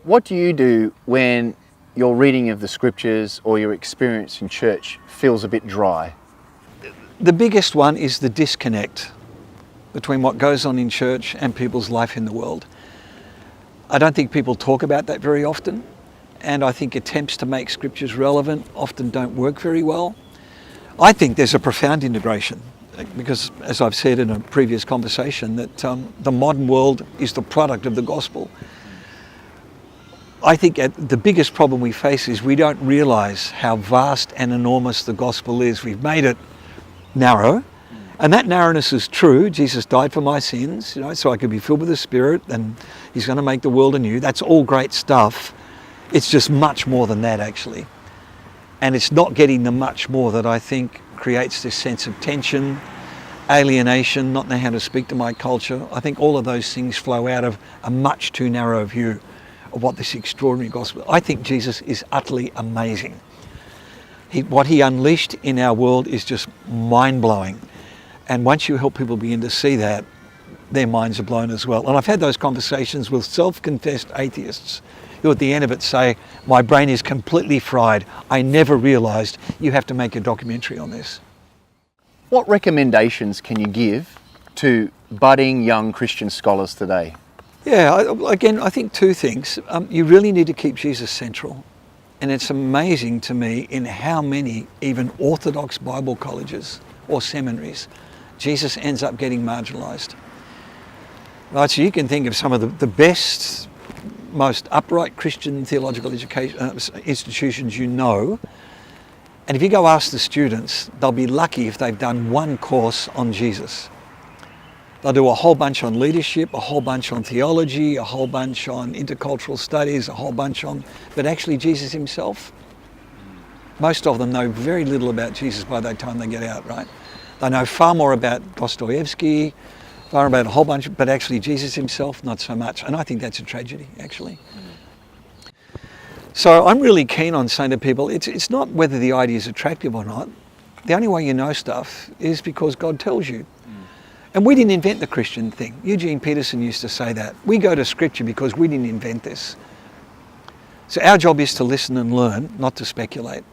What do you do when your reading of the scriptures or your experience in church feels a bit dry? The biggest one is the disconnect between what goes on in church and people's life in the world. I don't think people talk about that very often, and I think attempts to make scriptures relevant often don't work very well. I think there's a profound integration because, as I've said in a previous conversation, that the modern world is the product of the gospel. I think the biggest problem we face is we don't realise how vast and enormous the gospel is. We've made it narrow, and that narrowness is true. Jesus died for my sins, so I could be filled with the Spirit, and He's going to make the world anew. That's all great stuff. It's just much more than that, actually. And it's not getting the much more that I think creates this sense of tension, alienation, not know how to speak to my culture. I think all of those things flow out of a much too narrow view of what this extraordinary gospel. I think Jesus is utterly amazing. What He unleashed in our world is just mind-blowing. And once you help people begin to see that, their minds are blown as well. And I've had those conversations with self-confessed atheists who at the end of it say, my brain is completely fried. I never realised you have to make a documentary on this. What recommendations can you give to budding young Christian scholars today? Yeah, again, I think two things. You really need to keep Jesus central. And it's amazing to me in how many even Orthodox Bible colleges or seminaries, Jesus ends up getting marginalised. Right, so you can think of some of the best, most upright Christian theological education institutions you know, and if you go ask the students, they'll be lucky if they've done one course on Jesus. They'll do a whole bunch on leadership, a whole bunch on theology, a whole bunch on intercultural studies, a whole bunch on, but actually Jesus Himself. Most of them know very little about Jesus by the time they get out, right? They know far more about Dostoevsky, far about a whole bunch, but actually Jesus Himself, not so much. And I think that's a tragedy, actually. So I'm really keen on saying to people, it's not whether the idea is attractive or not. The only way you know stuff is because God tells you. And we didn't invent the Christian thing. Eugene Peterson used to say that. We go to Scripture because we didn't invent this. So our job is to listen and learn, not to speculate.